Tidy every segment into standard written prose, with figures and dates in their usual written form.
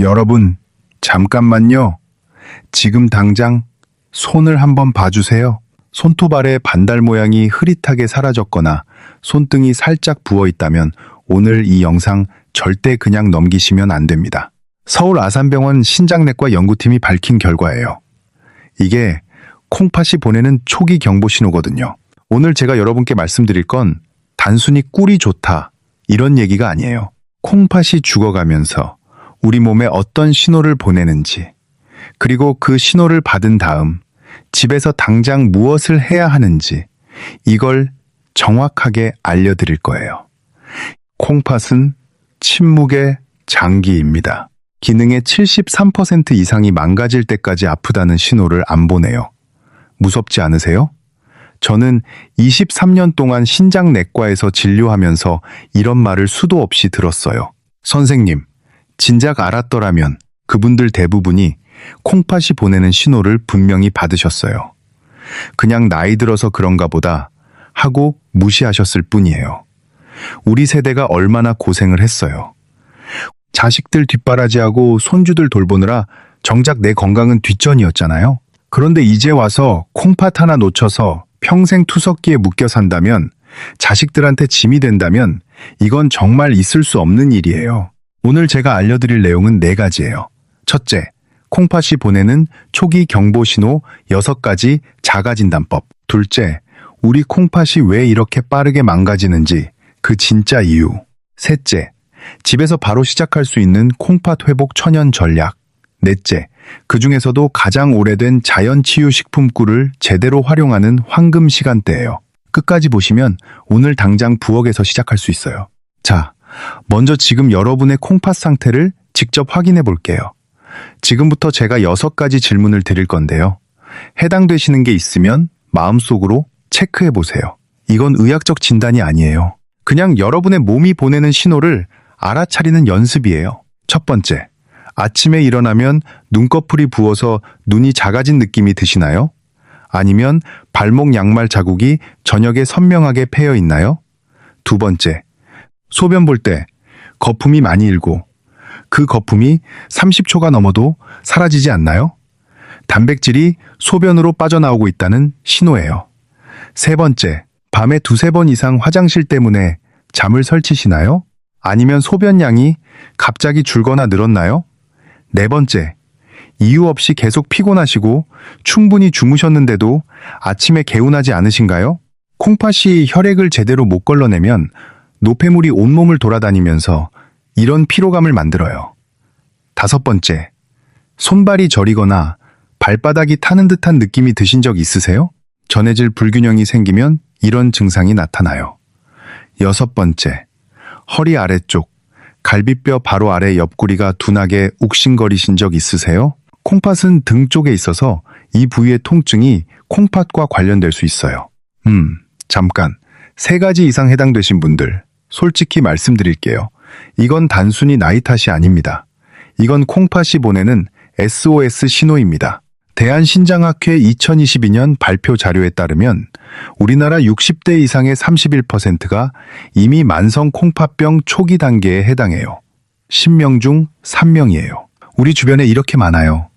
여러분, 잠깐만요. 지금 당장 손을 한번 봐주세요. 손톱 아래 반달 모양이 흐릿하게 사라졌거나 손등이 살짝 부어 있다면 오늘 이 영상 절대 그냥 넘기시면 안 됩니다. 서울 아산병원 신장내과 연구팀이 밝힌 결과예요. 이게 콩팥이 보내는 초기 경보 신호거든요. 오늘 제가 여러분께 말씀드릴 건 단순히 꿀이 좋다 이런 얘기가 아니에요. 콩팥이 죽어가면서 우리 몸에 어떤 신호를 보내는지, 그리고 그 신호를 받은 다음 집에서 당장 무엇을 해야 하는지 이걸 정확하게 알려드릴 거예요. 콩팥은 침묵의 장기입니다. 기능의 73% 이상이 망가질 때까지 아프다는 신호를 안 보내요. 무섭지 않으세요? 저는 23년 동안 신장내과에서 진료하면서 이런 말을 수도 없이 들었어요. 선생님, 진작 알았더라면. 그분들 대부분이 콩팥이 보내는 신호를 분명히 받으셨어요. 그냥 나이 들어서 그런가 보다 하고 무시하셨을 뿐이에요. 우리 세대가 얼마나 고생을 했어요. 자식들 뒷바라지하고 손주들 돌보느라 정작 내 건강은 뒷전이었잖아요. 그런데 이제 와서 콩팥 하나 놓쳐서 평생 투석기에 묶여 산다면, 자식들한테 짐이 된다면 이건 정말 있을 수 없는 일이에요. 오늘 제가 알려드릴 내용은 4가지예요. 첫째, 콩팥이 보내는 초기 경보 신호 6가지 자가진단법. 둘째, 우리 콩팥이 왜 이렇게 빠르게 망가지는지 그 진짜 이유. 셋째, 집에서 바로 시작할 수 있는 콩팥 회복 천연 전략. 넷째, 그 중에서도 가장 오래된 자연치유식품 꿀을 제대로 활용하는 황금 시간대예요. 끝까지 보시면 오늘 당장 부엌에서 시작할 수 있어요. 자, 먼저 지금 여러분의 콩팥 상태를 직접 확인해 볼게요. 지금부터 제가 6가지 질문을 드릴 건데요. 해당되시는 게 있으면 마음속으로 체크해 보세요. 이건 의학적 진단이 아니에요. 그냥 여러분의 몸이 보내는 신호를 알아차리는 연습이에요. 첫 번째, 아침에 일어나면 눈꺼풀이 부어서 눈이 작아진 느낌이 드시나요? 아니면 발목 양말 자국이 저녁에 선명하게 패여 있나요? 두 번째, 소변 볼 때 거품이 많이 일고 그 거품이 30초가 넘어도 사라지지 않나요? 단백질이 소변으로 빠져나오고 있다는 신호예요. 세 번째, 밤에 2-3번 이상 화장실 때문에 잠을 설치시나요? 아니면 소변량이 갑자기 줄거나 늘었나요? 네 번째, 이유 없이 계속 피곤하시고 충분히 주무셨는데도 아침에 개운하지 않으신가요? 콩팥이 혈액을 제대로 못 걸러내면 노폐물이 온몸을 돌아다니면서 이런 피로감을 만들어요. 다섯 번째, 손발이 저리거나 발바닥이 타는 듯한 느낌이 드신 적 있으세요? 전해질 불균형이 생기면 이런 증상이 나타나요. 여섯 번째, 허리 아래쪽, 갈비뼈 바로 아래 옆구리가 둔하게 욱신거리신 적 있으세요? 콩팥은 등 쪽에 있어서 이 부위의 통증이 콩팥과 관련될 수 있어요. 잠깐, 3가지 이상 해당되신 분들, 솔직히 말씀드릴게요. 이건 단순히 나이 탓이 아닙니다. 이건 콩팥이 보내는 SOS 신호입니다. 대한신장학회 2022년 발표 자료에 따르면 우리나라 60대 이상의 31%가 이미 만성 콩팥병 초기 단계에 해당해요. 10명 중 3명이에요. 우리 주변에 이렇게 많아요.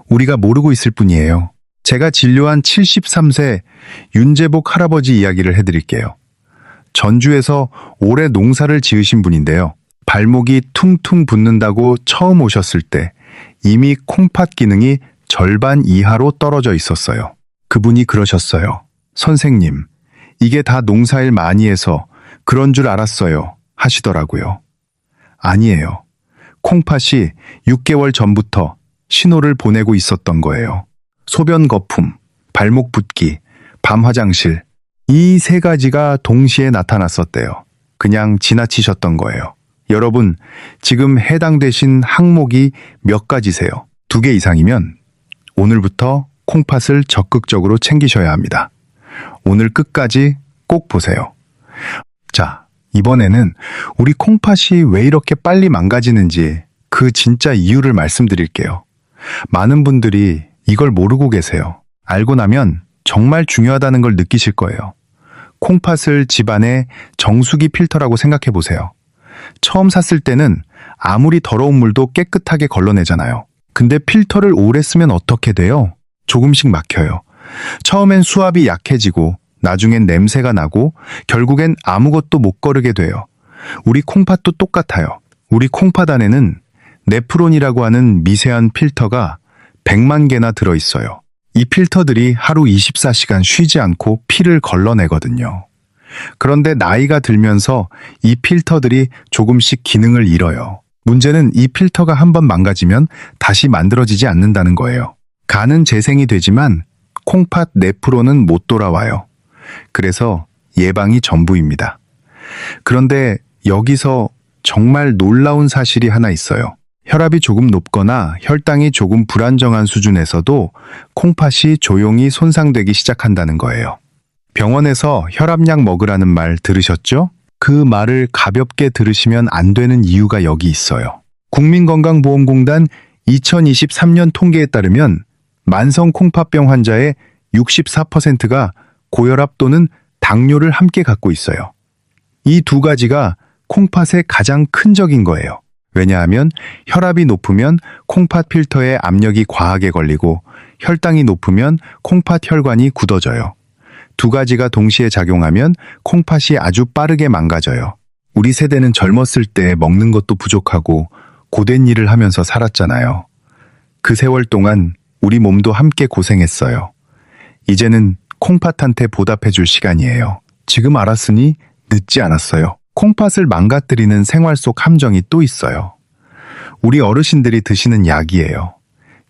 우리가 모르고 있을 뿐이에요. 제가 진료한 73세 윤재복 할아버지 이야기를 해드릴게요. 전주에서 올해 농사를 지으신 분인데요. 발목이 퉁퉁 붓는다고 처음 오셨을 때 이미 콩팥 기능이 절반 이하로 떨어져 있었어요. 그분이 그러셨어요. 선생님, 이게 다 농사일 많이 해서 그런 줄 알았어요 하시더라고요. 아니에요. 콩팥이 6개월 전부터 신호를 보내고 있었던 거예요. 소변 거품, 발목 붓기, 밤 화장실, 이 3가지가 동시에 나타났었대요. 그냥 지나치셨던 거예요. 여러분, 지금 해당되신 항목이 몇 가지세요? 2개 이상이면 오늘부터 콩팥을 적극적으로 챙기셔야 합니다. 오늘 끝까지 꼭 보세요. 자, 이번에는 우리 콩팥이 왜 이렇게 빨리 망가지는지 그 진짜 이유를 말씀드릴게요. 많은 분들이 이걸 모르고 계세요. 알고 나면 정말 중요하다는 걸 느끼실 거예요. 콩팥을 집안의 정수기 필터라고 생각해 보세요. 처음 샀을 때는 아무리 더러운 물도 깨끗하게 걸러내잖아요. 근데 필터를 오래 쓰면 어떻게 돼요? 조금씩 막혀요. 처음엔 수압이 약해지고 나중엔 냄새가 나고 결국엔 아무것도 못 거르게 돼요. 우리 콩팥도 똑같아요. 우리 콩팥 안에는 네프론이라고 하는 미세한 필터가 100만 개나 들어있어요. 이 필터들이 하루 24시간 쉬지 않고 피를 걸러내거든요. 그런데 나이가 들면서 이 필터들이 조금씩 기능을 잃어요. 문제는 이 필터가 한번 망가지면 다시 만들어지지 않는다는 거예요. 간은 재생이 되지만 콩팥 네프론은 못 돌아와요. 그래서 예방이 전부입니다. 그런데 여기서 정말 놀라운 사실이 하나 있어요. 혈압이 조금 높거나 혈당이 조금 불안정한 수준에서도 콩팥이 조용히 손상되기 시작한다는 거예요. 병원에서 혈압약 먹으라는 말 들으셨죠? 그 말을 가볍게 들으시면 안 되는 이유가 여기 있어요. 국민건강보험공단 2023년 통계에 따르면 만성 콩팥병 환자의 64%가 고혈압 또는 당뇨를 함께 갖고 있어요. 이 두 가지가 콩팥의 가장 큰 적인 거예요. 왜냐하면 혈압이 높으면 콩팥 필터에 압력이 과하게 걸리고 혈당이 높으면 콩팥 혈관이 굳어져요. 두 가지가 동시에 작용하면 콩팥이 아주 빠르게 망가져요. 우리 세대는 젊었을 때 먹는 것도 부족하고 고된 일을 하면서 살았잖아요. 그 세월 동안 우리 몸도 함께 고생했어요. 이제는 콩팥한테 보답해 줄 시간이에요. 지금 알았으니 늦지 않았어요. 콩팥을 망가뜨리는 생활 속 함정이 또 있어요. 우리 어르신들이 드시는 약이에요.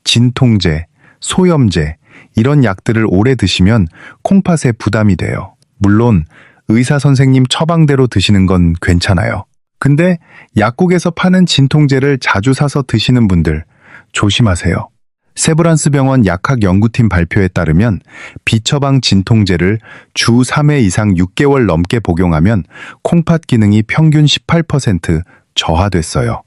진통제, 소염제, 이런 약들을 오래 드시면 콩팥에 부담이 돼요. 물론 의사 선생님 처방대로 드시는 건 괜찮아요. 근데 약국에서 파는 진통제를 자주 사서 드시는 분들 조심하세요. 세브란스 병원 약학연구팀 발표에 따르면 비처방 진통제를 주 3회 이상 6개월 넘게 복용하면 콩팥 기능이 평균 18% 저하됐어요.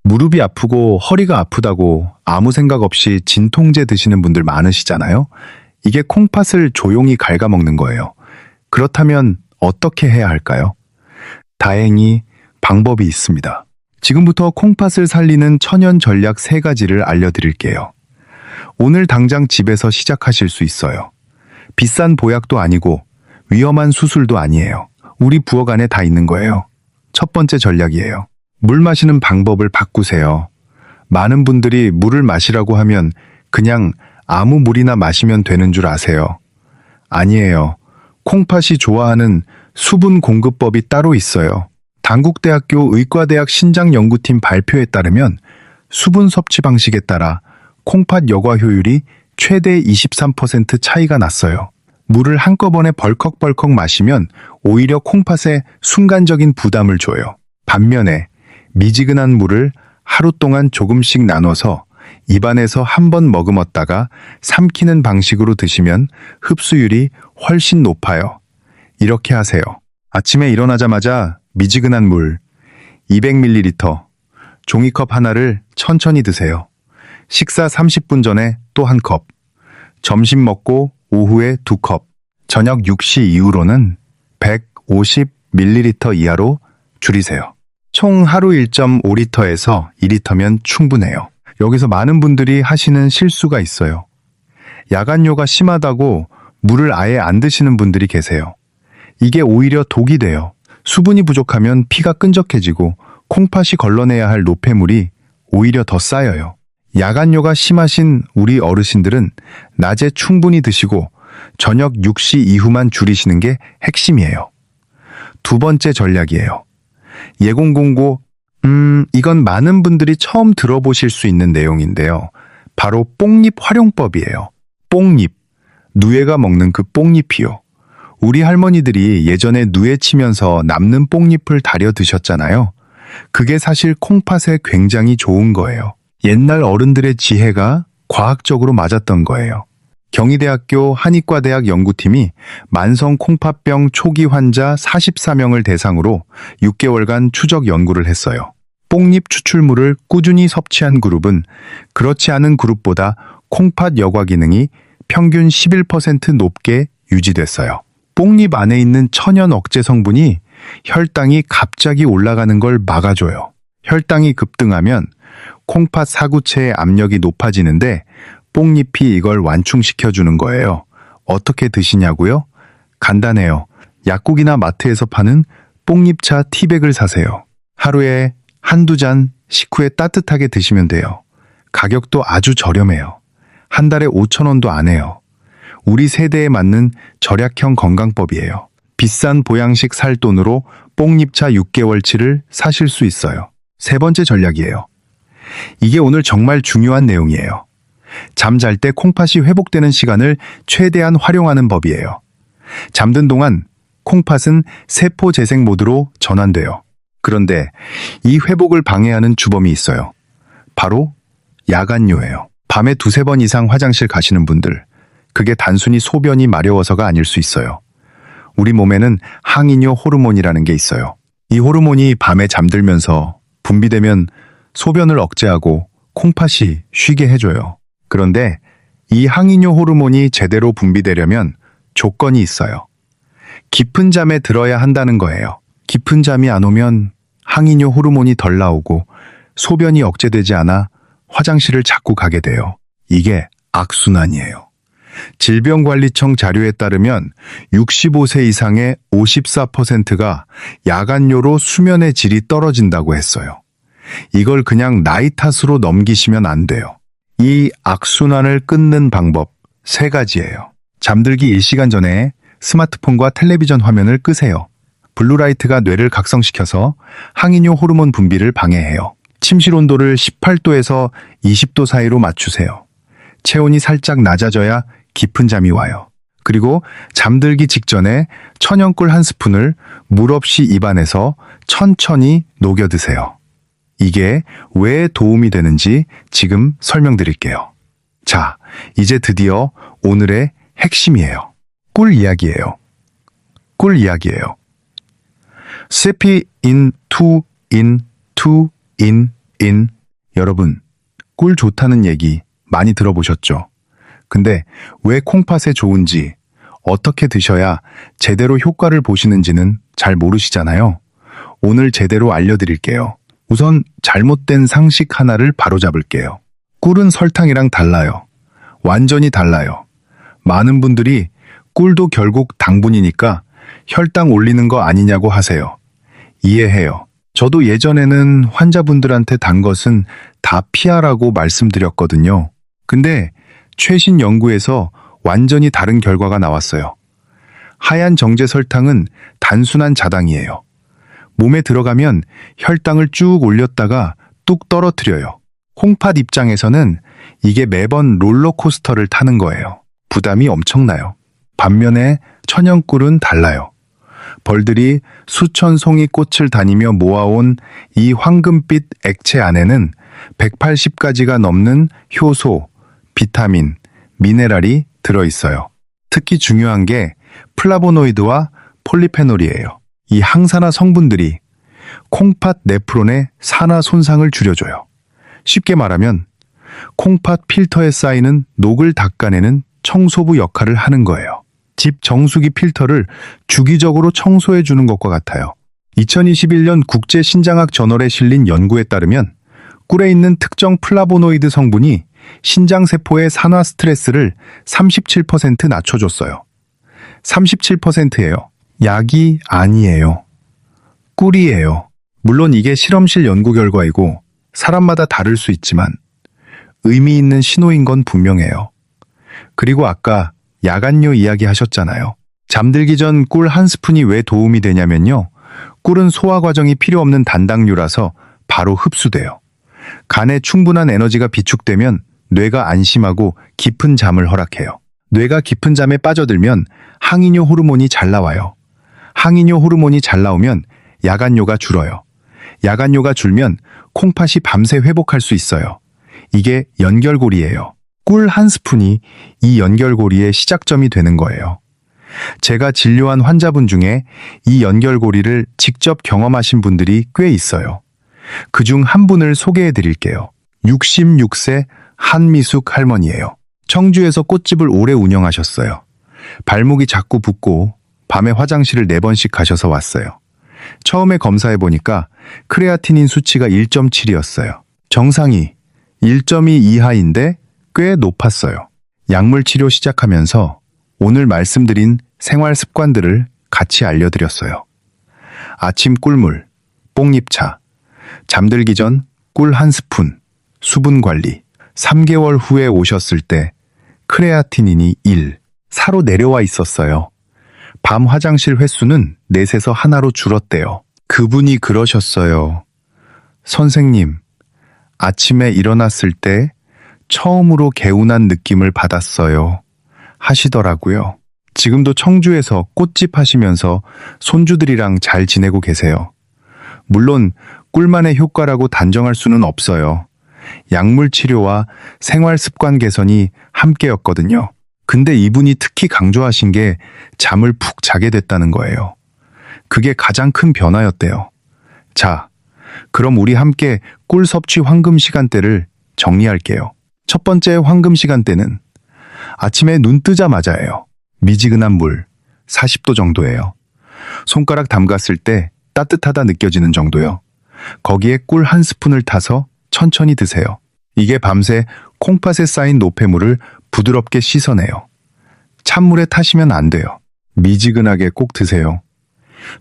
무릎이 아프고 허리가 아프다고 아무 생각 없이 진통제 드시는 분들 많으시잖아요. 이게 콩팥을 조용히 갉아먹는 거예요. 그렇다면 어떻게 해야 할까요? 다행히 방법이 있습니다. 지금부터 콩팥을 살리는 천연 전략 3가지를 알려드릴게요. 오늘 당장 집에서 시작하실 수 있어요. 비싼 보약도 아니고 위험한 수술도 아니에요. 우리 부엌 안에 다 있는 거예요. 첫 번째 전략이에요. 물 마시는 방법을 바꾸세요. 많은 분들이 물을 마시라고 하면 그냥 아무 물이나 마시면 되는 줄 아세요. 아니에요. 콩팥이 좋아하는 수분 공급법이 따로 있어요. 단국대학교 의과대학 신장연구팀 발표에 따르면 수분 섭취 방식에 따라 콩팥 여과 효율이 최대 23% 차이가 났어요. 물을 한꺼번에 벌컥벌컥 마시면 오히려 콩팥에 순간적인 부담을 줘요. 반면에 미지근한 물을 하루 동안 조금씩 나눠서 입안에서 한 번 머금었다가 삼키는 방식으로 드시면 흡수율이 훨씬 높아요. 이렇게 하세요. 아침에 일어나자마자 미지근한 물 200ml, 종이컵 하나를 천천히 드세요. 식사 30분 전에 또 한 컵, 점심 먹고 오후에 2컵, 저녁 6시 이후로는 150ml 이하로 줄이세요. 총 하루 1.5리터에서 2리터면 충분해요. 여기서 많은 분들이 하시는 실수가 있어요. 야간요가 심하다고 물을 아예 안 드시는 분들이 계세요. 이게 오히려 독이 돼요. 수분이 부족하면 피가 끈적해지고 콩팥이 걸러내야 할 노폐물이 오히려 더 쌓여요. 야간요가 심하신 우리 어르신들은 낮에 충분히 드시고 저녁 6시 이후만 줄이시는 게 핵심이에요. 두 번째 전략이에요. 예공공고, 이건 많은 분들이 처음 들어보실 수 있는 내용인데요. 바로 뽕잎 활용법이에요. 뽕잎, 누에가 먹는 그 뽕잎이요. 우리 할머니들이 예전에 누에 치면서 남는 뽕잎을 다려 드셨잖아요. 그게 사실 콩팥에 굉장히 좋은 거예요. 옛날 어른들의 지혜가 과학적으로 맞았던 거예요. 경희대학교 한의과대학 연구팀이 만성 콩팥병 초기 환자 44명을 대상으로 6개월간 추적 연구를 했어요. 뽕잎 추출물을 꾸준히 섭취한 그룹은 그렇지 않은 그룹보다 콩팥 여과 기능이 평균 11% 높게 유지됐어요. 뽕잎 안에 있는 천연 억제 성분이 혈당이 갑자기 올라가는 걸 막아줘요. 혈당이 급등하면 콩팥 사구체의 압력이 높아지는데 뽕잎이 이걸 완충시켜주는 거예요. 어떻게 드시냐고요? 간단해요. 약국이나 마트에서 파는 뽕잎차 티백을 사세요. 하루에 한두 잔 식후에 따뜻하게 드시면 돼요. 가격도 아주 저렴해요. 한 달에 5,000원도 안 해요. 우리 세대에 맞는 절약형 건강법이에요. 비싼 보양식 살 돈으로 뽕잎차 6개월치를 사실 수 있어요. 세 번째 전략이에요. 이게 오늘 정말 중요한 내용이에요. 잠잘 때 콩팥이 회복되는 시간을 최대한 활용하는 법이에요. 잠든 동안 콩팥은 세포 재생 모드로 전환돼요. 그런데 이 회복을 방해하는 주범이 있어요. 바로 야간뇨예요. 밤에 두세 번 이상 화장실 가시는 분들, 그게 단순히 소변이 마려워서가 아닐 수 있어요. 우리 몸에는 항이뇨 호르몬이라는 게 있어요. 이 호르몬이 밤에 잠들면서 분비되면 소변을 억제하고 콩팥이 쉬게 해줘요. 그런데 이 항이뇨 호르몬이 제대로 분비되려면 조건이 있어요. 깊은 잠에 들어야 한다는 거예요. 깊은 잠이 안 오면 항이뇨 호르몬이 덜 나오고 소변이 억제되지 않아 화장실을 자꾸 가게 돼요. 이게 악순환이에요. 질병관리청 자료에 따르면 65세 이상의 54%가 야간뇨로 수면의 질이 떨어진다고 했어요. 이걸 그냥 나이 탓으로 넘기시면 안 돼요. 이 악순환을 끊는 방법 3가지예요. 잠들기 1시간 전에 스마트폰과 텔레비전 화면을 끄세요. 블루라이트가 뇌를 각성시켜서 항이뇨 호르몬 분비를 방해해요. 침실 온도를 18도에서 20도 사이로 맞추세요. 체온이 살짝 낮아져야 깊은 잠이 와요. 그리고 잠들기 직전에 천연꿀 한 스푼을 물 없이 입안에서 천천히 녹여 드세요. 이게 왜 도움이 되는지 지금 설명드릴게요. 자, 이제 드디어 오늘의 핵심이에요. 꿀 이야기예요. 꿀 이야기예요. 세피 인, 투, 인, 투, 인. 여러분, 꿀 좋다는 얘기 많이 들어보셨죠? 근데 왜 콩팥에 좋은지, 어떻게 드셔야 제대로 효과를 보시는지는 잘 모르시잖아요. 오늘 제대로 알려드릴게요. 우선 잘못된 상식 하나를 바로잡을게요. 꿀은 설탕이랑 달라요. 완전히 달라요. 많은 분들이 꿀도 결국 당분이니까 혈당 올리는 거 아니냐고 하세요. 이해해요. 저도 예전에는 환자분들한테 단 것은 다 피하라고 말씀드렸거든요. 근데 최신 연구에서 완전히 다른 결과가 나왔어요. 하얀 정제 설탕은 단순한 자당이에요. 몸에 들어가면 혈당을 쭉 올렸다가 뚝 떨어뜨려요. 콩팥 입장에서는 이게 매번 롤러코스터를 타는 거예요. 부담이 엄청나요. 반면에 천연꿀은 달라요. 벌들이 수천 송이 꽃을 다니며 모아온 이 황금빛 액체 안에는 180가지가 넘는 효소, 비타민, 미네랄이 들어있어요. 특히 중요한 게 플라보노이드와 폴리페놀이에요. 이 항산화 성분들이 콩팥 네프론의 산화 손상을 줄여줘요. 쉽게 말하면 콩팥 필터에 쌓이는 녹을 닦아내는 청소부 역할을 하는 거예요. 집 정수기 필터를 주기적으로 청소해 주는 것과 같아요. 2021년 국제신장학 저널에 실린 연구에 따르면 꿀에 있는 특정 플라보노이드 성분이 신장세포의 산화 스트레스를 37% 낮춰줬어요. 37%예요. 약이 아니에요. 꿀이에요. 물론 이게 실험실 연구 결과이고 사람마다 다를 수 있지만 의미 있는 신호인 건 분명해요. 그리고 아까 야간뇨 이야기 하셨잖아요. 잠들기 전 꿀 한 스푼이 왜 도움이 되냐면요. 꿀은 소화 과정이 필요 없는 단당류라서 바로 흡수돼요. 간에 충분한 에너지가 비축되면 뇌가 안심하고 깊은 잠을 허락해요. 뇌가 깊은 잠에 빠져들면 항이뇨 호르몬이 잘 나와요. 항이뇨 호르몬이 잘 나오면 야간뇨가 줄어요. 야간뇨가 줄면 콩팥이 밤새 회복할 수 있어요. 이게 연결고리예요. 꿀 한 스푼이 이 연결고리의 시작점이 되는 거예요. 제가 진료한 환자분 중에 이 연결고리를 직접 경험하신 분들이 꽤 있어요. 그중 한 분을 소개해 드릴게요. 66세 한미숙 할머니예요. 청주에서 꽃집을 오래 운영하셨어요. 발목이 자꾸 붓고 밤에 화장실을 4번씩 가셔서 왔어요. 처음에 검사해보니까 크레아티닌 수치가 1.7이었어요. 정상이 1.2 이하인데 꽤 높았어요. 약물 치료 시작하면서 오늘 말씀드린 생활 습관들을 같이 알려드렸어요. 아침 꿀물, 뽕잎차, 잠들기 전 꿀 1스푼, 수분 관리, 3개월 후에 오셨을 때 크레아티닌이 1, 4로 내려와 있었어요. 밤 화장실 횟수는 4에서 하나로 줄었대요. 그분이 그러셨어요. 선생님, 아침에 일어났을 때 처음으로 개운한 느낌을 받았어요. 하시더라고요. 지금도 청주에서 꽃집 하시면서 손주들이랑 잘 지내고 계세요. 물론 꿀만의 효과라고 단정할 수는 없어요. 약물 치료와 생활 습관 개선이 함께였거든요. 근데 이분이 특히 강조하신 게 잠을 푹 자게 됐다는 거예요. 그게 가장 큰 변화였대요. 자, 그럼 우리 함께 꿀 섭취 황금 시간대를 정리할게요. 첫 번째 황금 시간대는 아침에 눈 뜨자마자예요. 미지근한 물, 40도 정도예요. 손가락 담갔을 때 따뜻하다 느껴지는 정도요. 거기에 꿀 1스푼을 타서 천천히 드세요. 이게 밤새 콩팥에 쌓인 노폐물을 부드럽게 씻어내요. 찬물에 타시면 안 돼요. 미지근하게 꼭 드세요.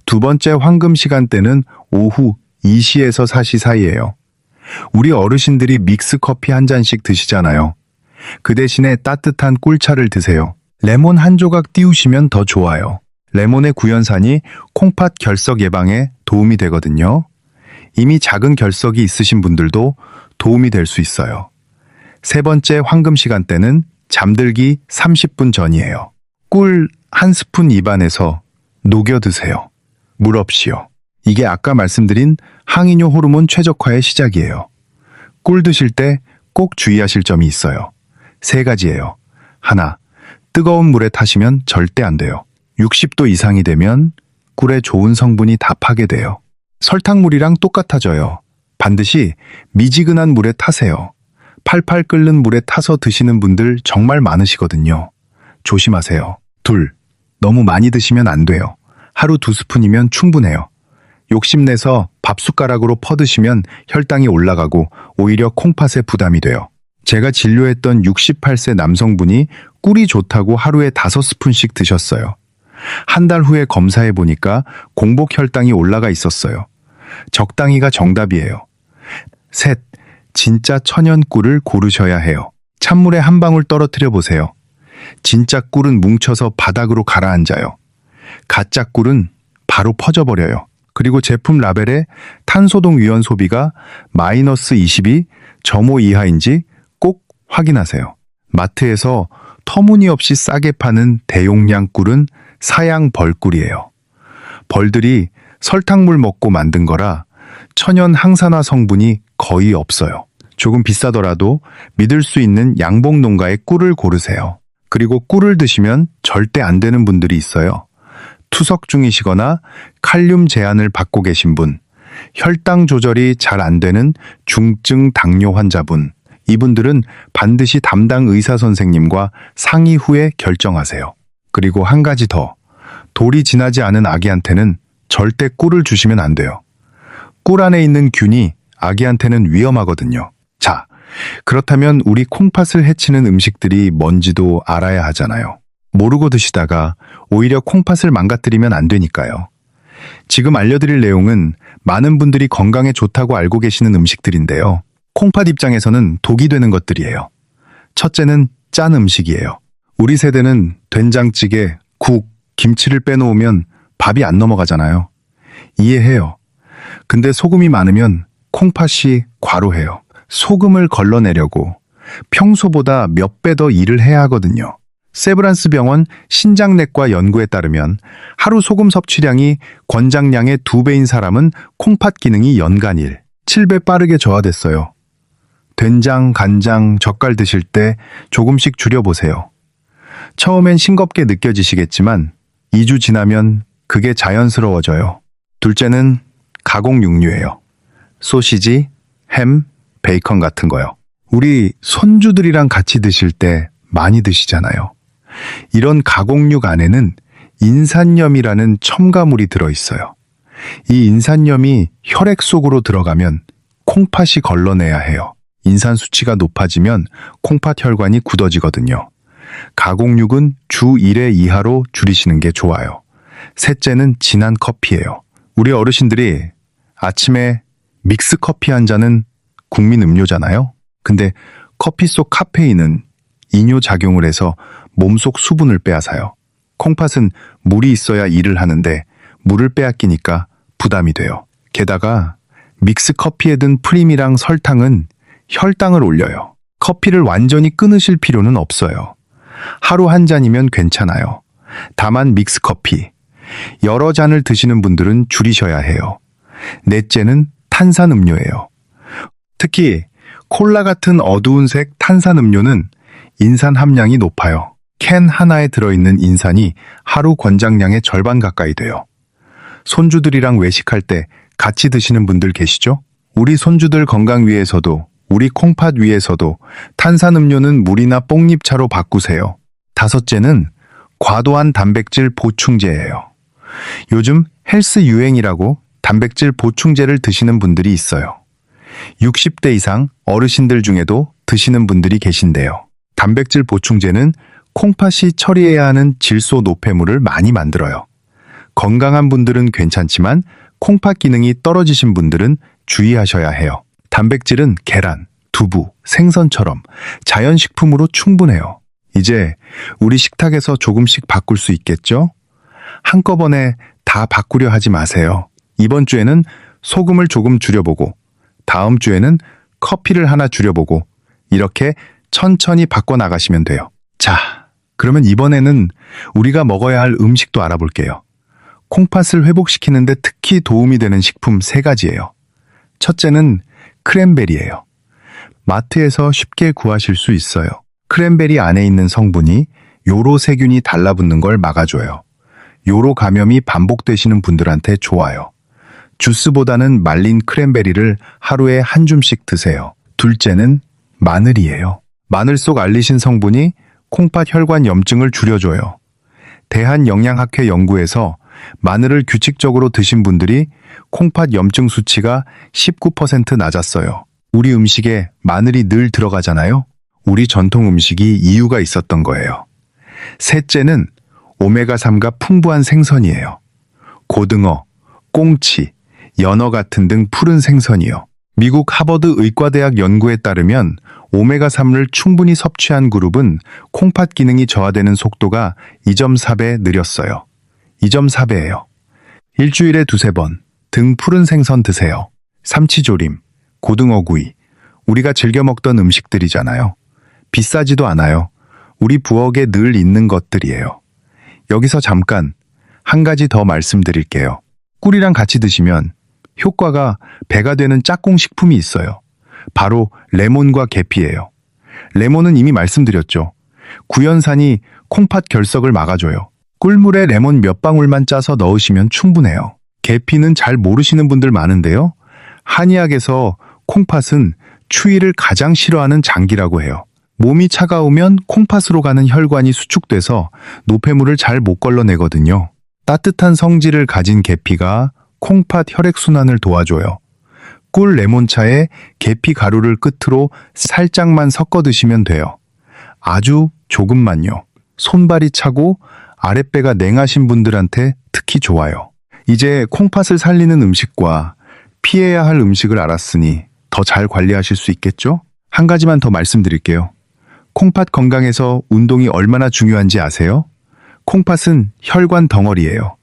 두 번째 황금 시간대는 오후 2시에서 4시 사이예요. 우리 어르신들이 믹스 커피 한 잔씩 드시잖아요. 그 대신에 따뜻한 꿀차를 드세요. 레몬 한 조각 띄우시면 더 좋아요. 레몬의 구연산이 콩팥 결석 예방에 도움이 되거든요. 이미 작은 결석이 있으신 분들도 도움이 될 수 있어요. 세 번째 황금 시간대는 잠들기 30분 전이에요. 꿀 1스푼 입안에서 녹여 드세요. 물 없이요. 이게 아까 말씀드린 항이뇨 호르몬 최적화의 시작이에요. 꿀 드실 때 꼭 주의하실 점이 있어요. 3가지예요. 하나, 뜨거운 물에 타시면 절대 안 돼요. 60도 이상이 되면 꿀의 좋은 성분이 다 파괴돼요. 설탕물이랑 똑같아져요. 반드시 미지근한 물에 타세요. 팔팔 끓는 물에 타서 드시는 분들 정말 많으시거든요. 조심하세요. 둘, 너무 많이 드시면 안 돼요. 하루 2스푼이면 충분해요. 욕심내서 밥숟가락으로 퍼드시면 혈당이 올라가고 오히려 콩팥에 부담이 돼요. 제가 진료했던 68세 남성분이 꿀이 좋다고 하루에 5스푼씩 드셨어요. 한 달 후에 검사해 보니까 공복 혈당이 올라가 있었어요. 적당히가 정답이에요. 셋, 진짜 천연 꿀을 고르셔야 해요. 찬물에 한 방울 떨어뜨려 보세요. 진짜 꿀은 뭉쳐서 바닥으로 가라앉아요. 가짜 꿀은 바로 퍼져버려요. 그리고 제품 라벨에 탄소동 위원 소비가 -22.5 이하인지 꼭 확인하세요. 마트에서 터무니없이 싸게 파는 대용량 꿀은 사양 벌꿀이에요. 벌들이 설탕물 먹고 만든 거라 천연 항산화 성분이 거의 없어요. 조금 비싸더라도 믿을 수 있는 양봉 농가의 꿀을 고르세요. 그리고 꿀을 드시면 절대 안 되는 분들이 있어요. 투석 중이시거나 칼륨 제한을 받고 계신 분, 혈당 조절이 잘 안 되는 중증 당뇨 환자분, 이분들은 반드시 담당 의사 선생님과 상의 후에 결정하세요. 그리고 한 가지 더, 돌이 지나지 않은 아기한테는 절대 꿀을 주시면 안 돼요. 꿀 안에 있는 균이 아기한테는 위험하거든요. 자, 그렇다면 우리 콩팥을 해치는 음식들이 뭔지도 알아야 하잖아요. 모르고 드시다가 오히려 콩팥을 망가뜨리면 안 되니까요. 지금 알려드릴 내용은 많은 분들이 건강에 좋다고 알고 계시는 음식들인데요. 콩팥 입장에서는 독이 되는 것들이에요. 첫째는 짠 음식이에요. 우리 세대는 된장찌개, 국, 김치를 빼놓으면 밥이 안 넘어가잖아요. 이해해요. 근데 소금이 많으면 콩팥이 과로해요. 소금을 걸러내려고 평소보다 몇 배 더 일을 해야 하거든요. 세브란스 병원 신장내과 연구에 따르면 하루 소금 섭취량이 권장량의 2배인 사람은 콩팥 기능이 연간 7배 빠르게 저하됐어요. 된장, 간장, 젓갈 드실 때 조금씩 줄여보세요. 처음엔 싱겁게 느껴지시겠지만 2주 지나면 그게 자연스러워져요. 둘째는 가공 육류예요. 소시지, 햄, 베이컨 같은 거요. 우리 손주들이랑 같이 드실 때 많이 드시잖아요. 이런 가공육 안에는 인산염이라는 첨가물이 들어있어요. 이 인산염이 혈액 속으로 들어가면 콩팥이 걸러내야 해요. 인산 수치가 높아지면 콩팥 혈관이 굳어지거든요. 가공육은 주 1회 이하로 줄이시는 게 좋아요. 셋째는 진한 커피예요. 우리 어르신들이 아침에 믹스 커피 한 잔은 국민 음료잖아요. 근데 커피 속 카페인은 이뇨 작용을 해서 몸속 수분을 빼앗아요. 콩팥은 물이 있어야 일을 하는데 물을 빼앗기니까 부담이 돼요. 게다가 믹스 커피에 든 프림이랑 설탕은 혈당을 올려요. 커피를 완전히 끊으실 필요는 없어요. 하루 한 잔이면 괜찮아요. 다만 믹스 커피, 여러 잔을 드시는 분들은 줄이셔야 해요. 넷째는 탄산음료예요. 특히 콜라 같은 어두운 색 탄산음료는 인산 함량이 높아요. 캔 하나에 들어있는 인산이 하루 권장량의 절반 가까이 돼요. 손주들이랑 외식할 때 같이 드시는 분들 계시죠? 우리 손주들 건강 위해서도 우리 콩팥 위해서도 탄산음료는 물이나 뽕잎차로 바꾸세요. 다섯째는 과도한 단백질 보충제예요. 요즘 헬스 유행이라고 단백질 보충제를 드시는 분들이 있어요. 60대 이상 어르신들 중에도 드시는 분들이 계신데요. 단백질 보충제는 콩팥이 처리해야 하는 질소 노폐물을 많이 만들어요. 건강한 분들은 괜찮지만 콩팥 기능이 떨어지신 분들은 주의하셔야 해요. 단백질은 계란, 두부, 생선처럼 자연식품으로 충분해요. 이제 우리 식탁에서 조금씩 바꿀 수 있겠죠? 한꺼번에 다 바꾸려 하지 마세요. 이번 주에는 소금을 조금 줄여보고, 다음 주에는 커피를 하나 줄여보고, 이렇게 천천히 바꿔나가시면 돼요. 자, 그러면 이번에는 우리가 먹어야 할 음식도 알아볼게요. 콩팥을 회복시키는데 특히 도움이 되는 식품 3가지예요. 첫째는 크랜베리예요. 마트에서 쉽게 구하실 수 있어요. 크랜베리 안에 있는 성분이 요로 세균이 달라붙는 걸 막아줘요. 요로 감염이 반복되시는 분들한테 좋아요. 주스보다는 말린 크랜베리를 하루에 한 줌씩 드세요. 둘째는 마늘이에요. 마늘 속 알리신 성분이 콩팥 혈관 염증을 줄여줘요. 대한영양학회 연구에서 마늘을 규칙적으로 드신 분들이 콩팥 염증 수치가 19% 낮았어요. 우리 음식에 마늘이 늘 들어가잖아요. 우리 전통 음식이 이유가 있었던 거예요. 셋째는 오메가3가 풍부한 생선이에요. 고등어, 꽁치, 연어 같은 등 푸른 생선이요. 미국 하버드 의과대학 연구에 따르면 오메가3를 충분히 섭취한 그룹은 콩팥 기능이 저하되는 속도가 2.4배 느렸어요. 2.4배예요. 일주일에 2-3번 등 푸른 생선 드세요. 삼치조림, 고등어구이, 우리가 즐겨 먹던 음식들이잖아요. 비싸지도 않아요. 우리 부엌에 늘 있는 것들이에요. 여기서 잠깐 한 가지 더 말씀드릴게요. 꿀이랑 같이 드시면 효과가 배가 되는 짝꿍 식품이 있어요. 바로 레몬과 계피예요. 레몬은 이미 말씀드렸죠. 구연산이 콩팥 결석을 막아줘요. 꿀물에 레몬 몇 방울만 짜서 넣으시면 충분해요. 계피는 잘 모르시는 분들 많은데요. 한의학에서 콩팥은 추위를 가장 싫어하는 장기라고 해요. 몸이 차가우면 콩팥으로 가는 혈관이 수축돼서 노폐물을 잘 못 걸러내거든요. 따뜻한 성질을 가진 계피가 콩팥 혈액순환을 도와줘요. 꿀 레몬차에 계피 가루를 끝으로 살짝만 섞어 드시면 돼요. 아주 조금만요. 손발이 차고 아랫배가 냉하신 분들한테 특히 좋아요. 이제 콩팥을 살리는 음식과 피해야 할 음식을 알았으니 더 잘 관리하실 수 있겠죠? 한 가지만 더 말씀드릴게요. 콩팥 건강에서 운동이 얼마나 중요한지 아세요? 콩팥은 혈관 덩어리예요.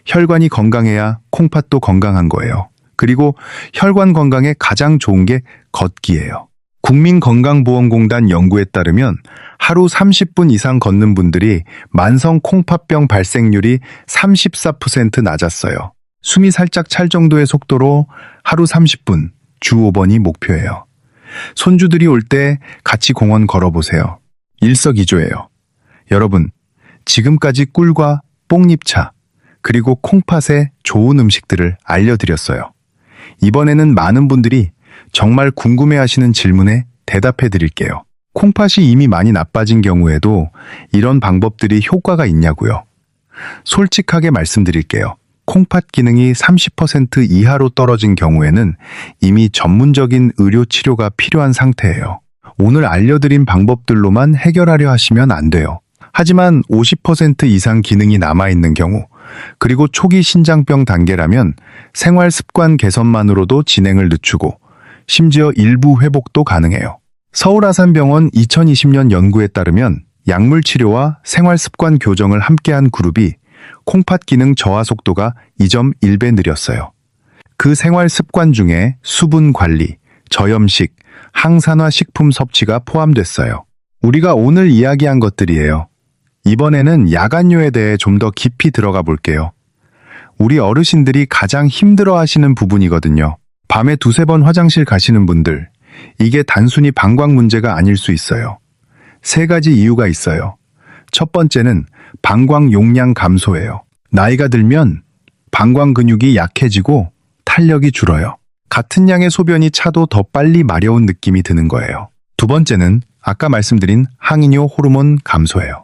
혈관이 건강해야 콩팥도 건강한 거예요. 그리고 혈관 건강에 가장 좋은 게 걷기예요. 국민건강보험공단 연구에 따르면 하루 30분 이상 걷는 분들이 만성 콩팥병 발생률이 34% 낮았어요. 숨이 살짝 찰 정도의 속도로 하루 30분, 주 5번이 목표예요. 손주들이 올 때 같이 공원 걸어보세요. 일석이조예요. 여러분, 지금까지 꿀과 뽕잎차, 그리고 콩팥의 좋은 음식들을 알려드렸어요. 이번에는 많은 분들이 정말 궁금해하시는 질문에 대답해 드릴게요. 콩팥이 이미 많이 나빠진 경우에도 이런 방법들이 효과가 있냐고요? 솔직하게 말씀드릴게요. 콩팥 기능이 30% 이하로 떨어진 경우에는 이미 전문적인 의료 치료가 필요한 상태예요. 오늘 알려드린 방법들로만 해결하려 하시면 안 돼요. 하지만 50% 이상 기능이 남아있는 경우, 그리고 초기 신장병 단계라면 생활 습관 개선만으로도 진행을 늦추고 심지어 일부 회복도 가능해요. 서울아산병원 2020년 연구에 따르면 약물 치료와 생활 습관 교정을 함께한 그룹이 콩팥 기능 저하 속도가 2.1배 느렸어요. 그 생활 습관 중에 수분 관리, 저염식, 항산화 식품 섭취가 포함됐어요. 우리가 오늘 이야기한 것들이에요. 이번에는 야간요에 대해 좀 더 깊이 들어가 볼게요. 우리 어르신들이 가장 힘들어 하시는 부분이거든요. 밤에 두세 번 화장실 가시는 분들, 이게 단순히 방광 문제가 아닐 수 있어요. 세 가지 이유가 있어요. 첫 번째는 방광 용량 감소예요. 나이가 들면 방광 근육이 약해지고 탄력이 줄어요. 같은 양의 소변이 차도 더 빨리 마려운 느낌이 드는 거예요. 두 번째는 아까 말씀드린 항이뇨 호르몬 감소예요.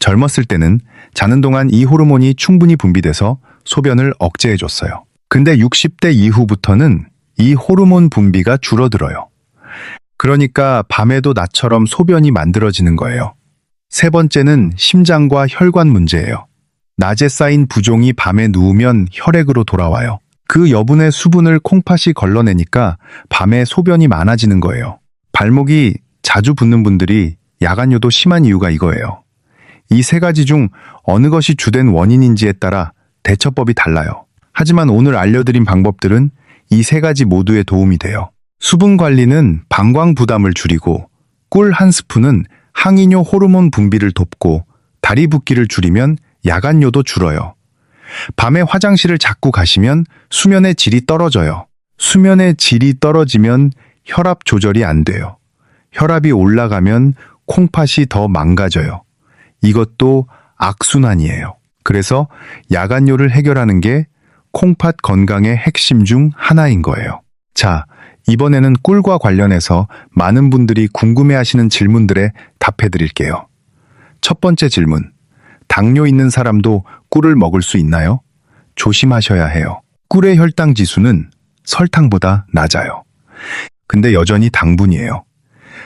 젊었을 때는 자는 동안 이 호르몬이 충분히 분비돼서 소변을 억제해줬어요. 근데 60대 이후부터는 이 호르몬 분비가 줄어들어요. 그러니까 밤에도 나처럼 소변이 만들어지는 거예요. 세 번째는 심장과 혈관 문제예요. 낮에 쌓인 부종이 밤에 누우면 혈액으로 돌아와요. 그 여분의 수분을 콩팥이 걸러내니까 밤에 소변이 많아지는 거예요. 발목이 자주 붓는 분들이 야간요도 심한 이유가 이거예요. 이 세 가지 중 어느 것이 주된 원인인지에 따라 대처법이 달라요. 하지만 오늘 알려드린 방법들은 이 세 가지 모두에 도움이 돼요. 수분 관리는 방광 부담을 줄이고, 꿀 한 스푼은 항이뇨 호르몬 분비를 돕고, 다리 붓기를 줄이면 야간요도 줄어요. 밤에 화장실을 자꾸 가시면 수면의 질이 떨어져요. 수면의 질이 떨어지면 혈압 조절이 안 돼요. 혈압이 올라가면 콩팥이 더 망가져요. 이것도 악순환이에요. 그래서 야간요를 해결하는 게 콩팥 건강의 핵심 중 하나인 거예요. 자, 이번에는 꿀과 관련해서 많은 분들이 궁금해하시는 질문들에 답해 드릴게요. 첫 번째 질문. 당뇨 있는 사람도 꿀을 먹을 수 있나요? 조심하셔야 해요. 꿀의 혈당 지수는 설탕보다 낮아요. 근데 여전히 당분이에요.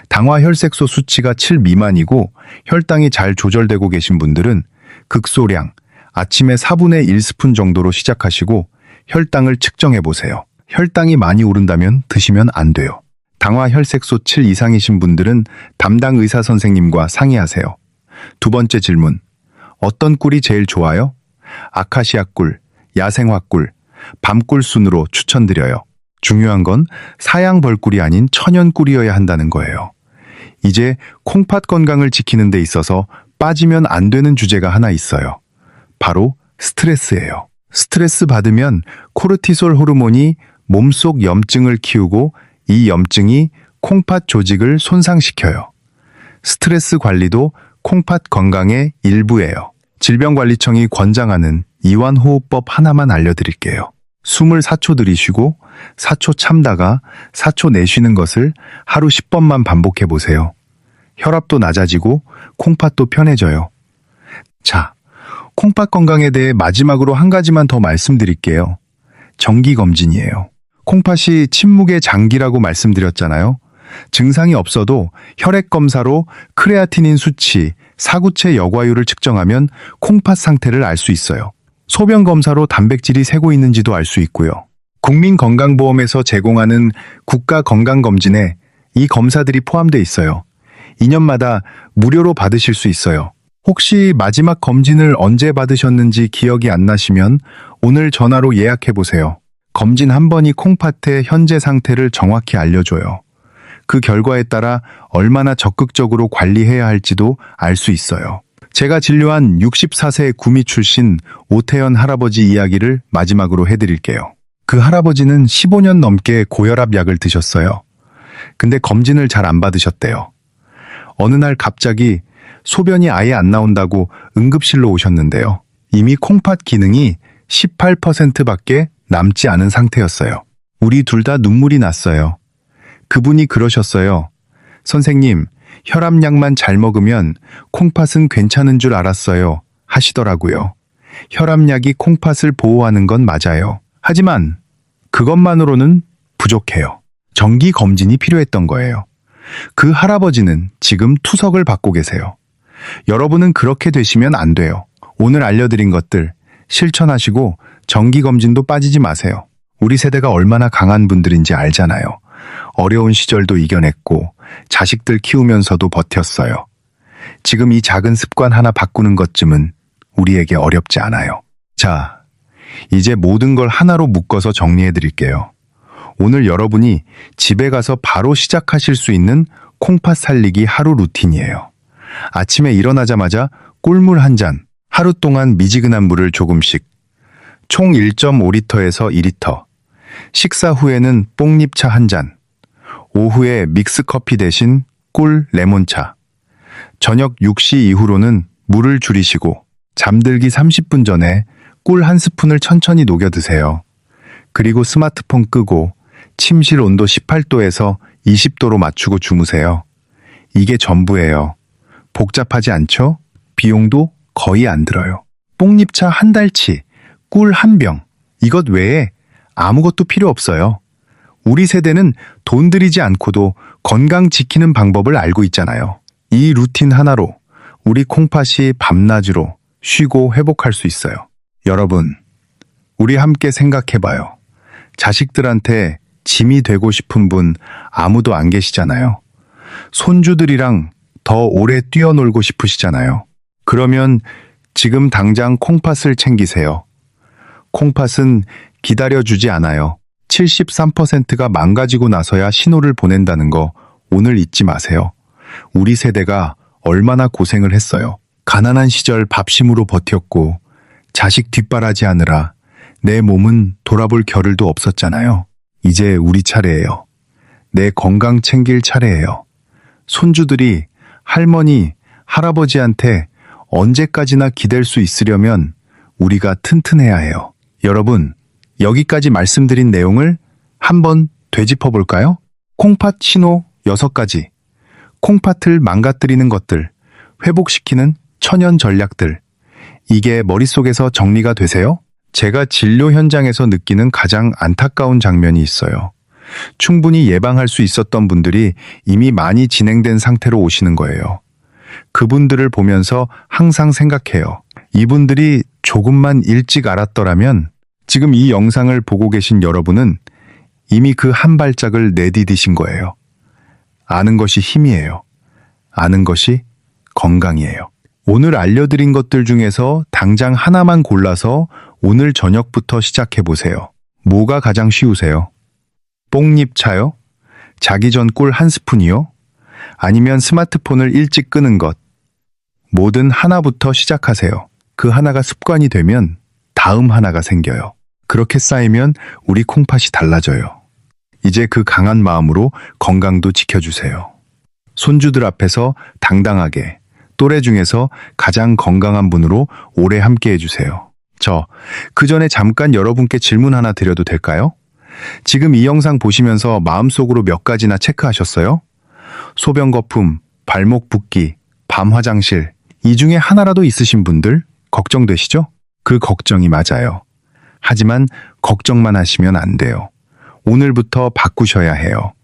당화 혈색소 수치가 7 미만이고 혈당이 잘 조절되고 계신 분들은 극소량, 아침에 4분의 1스푼 정도로 시작하시고 혈당을 측정해 보세요. 혈당이 많이 오른다면 드시면 안 돼요. 당화 혈색소 7 이상이신 분들은 담당 의사 선생님과 상의하세요. 두 번째 질문. 어떤 꿀이 제일 좋아요? 아카시아 꿀, 야생화 꿀, 밤꿀 순으로 추천드려요. 중요한 건 사양 벌꿀이 아닌 천연 꿀이어야 한다는 거예요. 이제 콩팥 건강을 지키는 데 있어서 빠지면 안 되는 주제가 하나 있어요. 바로 스트레스예요. 스트레스 받으면 코르티솔 호르몬이 몸속 염증을 키우고 이 염증이 콩팥 조직을 손상시켜요. 스트레스 관리도 콩팥 건강의 일부예요. 질병관리청이 권장하는 이완호흡법 하나만 알려드릴게요. 숨을 4초 들이쉬고 4초 참다가 4초 내쉬는 것을 하루 10번만 반복해 보세요. 혈압도 낮아지고 콩팥도 편해져요. 자, 콩팥 건강에 대해 마지막으로 한 가지만 더 말씀드릴게요. 정기검진이에요. 콩팥이 침묵의 장기라고 말씀드렸잖아요. 증상이 없어도 혈액 검사로 크레아티닌 수치, 사구체 여과율을 측정하면 콩팥 상태를 알 수 있어요. 소변 검사로 단백질이 새고 있는지도 알 수 있고요. 국민건강보험에서 제공하는 국가건강검진에 이 검사들이 포함되어 있어요. 2년마다 무료로 받으실 수 있어요. 혹시 마지막 검진을 언제 받으셨는지 기억이 안 나시면 오늘 전화로 예약해보세요. 검진 한 번이 콩팥의 현재 상태를 정확히 알려줘요. 그 결과에 따라 얼마나 적극적으로 관리해야 할지도 알 수 있어요. 제가 진료한 64세 구미 출신 오태현 할아버지 이야기를 마지막으로 해드릴게요. 그 할아버지는 15년 넘게 고혈압 약을 드셨어요. 근데 검진을 잘 안 받으셨대요. 어느 날 갑자기 소변이 아예 안 나온다고 응급실로 오셨는데요. 이미 콩팥 기능이 18%밖에 남지 않은 상태였어요. 우리 둘 다 눈물이 났어요. 그분이 그러셨어요. 선생님, 혈압약만 잘 먹으면 콩팥은 괜찮은 줄 알았어요. 하시더라고요. 혈압약이 콩팥을 보호하는 건 맞아요. 하지만 그것만으로는 부족해요. 정기 검진이 필요했던 거예요. 그 할아버지는 지금 투석을 받고 계세요. 여러분은 그렇게 되시면 안 돼요. 오늘 알려드린 것들 실천하시고 정기 검진도 빠지지 마세요. 우리 세대가 얼마나 강한 분들인지 알잖아요. 어려운 시절도 이겨냈고 자식들 키우면서도 버텼어요. 지금 이 작은 습관 하나 바꾸는 것쯤은 우리에게 어렵지 않아요. 자, 이제 모든 걸 하나로 묶어서 정리해 드릴게요. 오늘 여러분이 집에 가서 바로 시작하실 수 있는 콩팥 살리기 하루 루틴이에요. 아침에 일어나자마자 꿀물 한 잔, 하루 동안 미지근한 물을 조금씩, 총 1.5리터에서 2리터, 식사 후에는 뽕잎차 한 잔, 오후에 믹스커피 대신 꿀 레몬차, 저녁 6시 이후로는 물을 줄이시고 잠들기 30분 전에 꿀 한 스푼을 천천히 녹여 드세요. 그리고 스마트폰 끄고 침실 온도 18도에서 20도로 맞추고 주무세요. 이게 전부예요. 복잡하지 않죠? 비용도 거의 안 들어요. 뽕잎차 한 달치, 꿀 한 병, 이것 외에 아무것도 필요 없어요. 우리 세대는 돈 들이지 않고도 건강 지키는 방법을 알고 있잖아요. 이 루틴 하나로 우리 콩팥이 밤낮으로 쉬고 회복할 수 있어요. 여러분, 우리 함께 생각해봐요. 자식들한테 짐이 되고 싶은 분 아무도 안 계시잖아요. 손주들이랑 더 오래 뛰어놀고 싶으시잖아요. 그러면 지금 당장 콩팥을 챙기세요. 콩팥은 기다려주지 않아요. 73%가 망가지고 나서야 신호를 보낸다는 거 오늘 잊지 마세요. 우리 세대가 얼마나 고생을 했어요. 가난한 시절 밥심으로 버텼고 자식 뒷바라지 하느라 내 몸은 돌아볼 겨를도 없었잖아요. 이제 우리 차례예요. 내 건강 챙길 차례예요. 손주들이 할머니, 할아버지한테 언제까지나 기댈 수 있으려면 우리가 튼튼해야 해요. 여러분, 여기까지 말씀드린 내용을 한번 되짚어 볼까요? 콩팥 신호 6가지, 콩팥을 망가뜨리는 것들, 회복시키는 천연 전략들, 이게 머릿속에서 정리가 되세요? 제가 진료 현장에서 느끼는 가장 안타까운 장면이 있어요. 충분히 예방할 수 있었던 분들이 이미 많이 진행된 상태로 오시는 거예요. 그분들을 보면서 항상 생각해요. 이분들이 조금만 일찍 알았더라면 지금 이 영상을 보고 계신 여러분은 이미 그 한 발짝을 내디디신 거예요. 아는 것이 힘이에요. 아는 것이 건강이에요. 오늘 알려드린 것들 중에서 당장 하나만 골라서 오늘 저녁부터 시작해 보세요. 뭐가 가장 쉬우세요? 뽕잎차요? 자기 전 꿀 한 스푼이요? 아니면 스마트폰을 일찍 끄는 것? 뭐든 하나부터 시작하세요. 그 하나가 습관이 되면 다음 하나가 생겨요. 그렇게 쌓이면 우리 콩팥이 달라져요. 이제 그 강한 마음으로 건강도 지켜주세요. 손주들 앞에서 당당하게 또래 중에서 가장 건강한 분으로 오래 함께 해주세요. 그 전에 잠깐 여러분께 질문 하나 드려도 될까요? 지금 이 영상 보시면서 마음속으로 몇 가지나 체크하셨어요? 소변 거품, 발목 붓기, 밤 화장실, 이 중에 하나라도 있으신 분들 걱정되시죠? 그 걱정이 맞아요. 하지만 걱정만 하시면 안 돼요. 오늘부터 바꾸셔야 해요.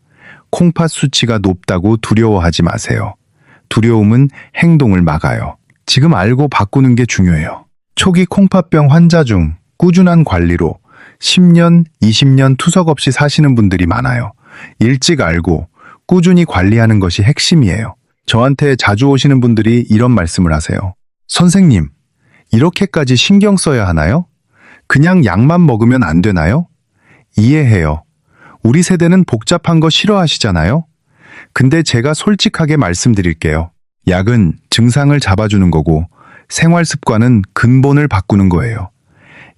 콩팥 수치가 높다고 두려워하지 마세요. 두려움은 행동을 막아요. 지금 알고 바꾸는 게 중요해요. 초기 콩팥병 환자 중 꾸준한 관리로 10년, 20년 투석 없이 사시는 분들이 많아요. 일찍 알고 꾸준히 관리하는 것이 핵심이에요. 저한테 자주 오시는 분들이 이런 말씀을 하세요. 선생님, 이렇게까지 신경 써야 하나요? 그냥 약만 먹으면 안 되나요? 이해해요. 우리 세대는 복잡한 거 싫어하시잖아요? 근데 제가 솔직하게 말씀드릴게요. 약은 증상을 잡아주는 거고 생활 습관은 근본을 바꾸는 거예요.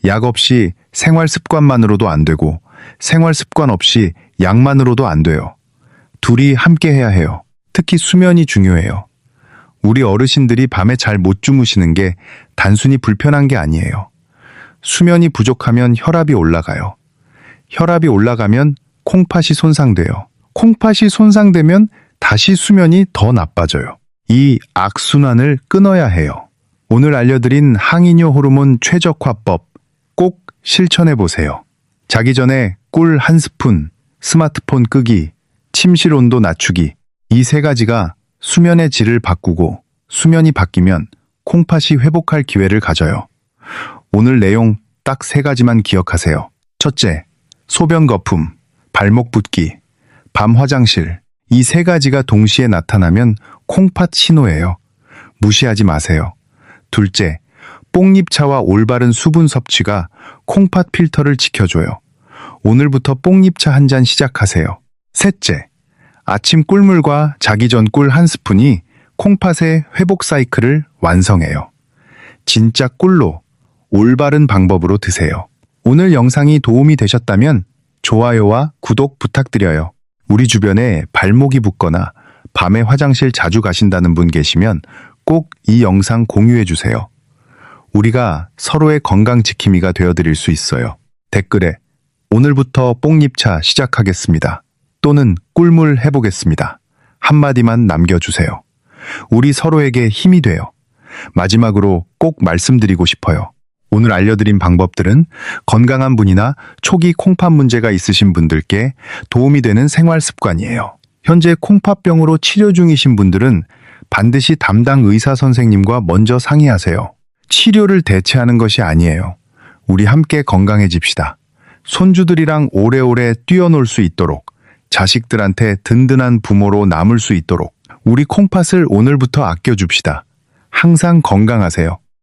약 없이 생활 습관만으로도 안 되고 생활 습관 없이 약만으로도 안 돼요. 둘이 함께 해야 해요. 특히 수면이 중요해요. 우리 어르신들이 밤에 잘 못 주무시는 게 단순히 불편한 게 아니에요. 수면이 부족하면 혈압이 올라가요. 혈압이 올라가면 콩팥이 손상돼요. 콩팥이 손상되면 다시 수면이 더 나빠져요. 이 악순환을 끊어야 해요. 오늘 알려드린 항이뇨 호르몬 최적화법 꼭 실천해 보세요. 자기 전에 꿀 한 스푼, 스마트폰 끄기, 침실 온도 낮추기, 이 세 가지가 수면의 질을 바꾸고 수면이 바뀌면 콩팥이 회복할 기회를 가져요. 오늘 내용 딱 세 가지만 기억하세요. 첫째, 소변 거품, 발목 붓기, 밤 화장실. 이 세 가지가 동시에 나타나면 콩팥 신호예요. 무시하지 마세요. 둘째, 뽕잎차와 올바른 수분 섭취가 콩팥 필터를 지켜줘요. 오늘부터 뽕잎차 한 잔 시작하세요. 셋째, 아침 꿀물과 자기 전 꿀 한 스푼이 콩팥의 회복 사이클을 완성해요. 진짜 꿀로 올바른 방법으로 드세요. 오늘 영상이 도움이 되셨다면 좋아요와 구독 부탁드려요. 우리 주변에 발목이 붓거나 밤에 화장실 자주 가신다는 분 계시면 꼭 이 영상 공유해 주세요. 우리가 서로의 건강 지킴이가 되어드릴 수 있어요. 댓글에 오늘부터 뽕잎차 시작하겠습니다. 또는 꿀물 해보겠습니다. 한마디만 남겨주세요. 우리 서로에게 힘이 돼요. 마지막으로 꼭 말씀드리고 싶어요. 오늘 알려드린 방법들은 건강한 분이나 초기 콩팥 문제가 있으신 분들께 도움이 되는 생활 습관이에요. 현재 콩팥병으로 치료 중이신 분들은 반드시 담당 의사 선생님과 먼저 상의하세요. 치료를 대체하는 것이 아니에요. 우리 함께 건강해집시다. 손주들이랑 오래오래 뛰어놀 수 있도록, 자식들한테 든든한 부모로 남을 수 있도록 우리 콩팥을 오늘부터 아껴줍시다. 항상 건강하세요.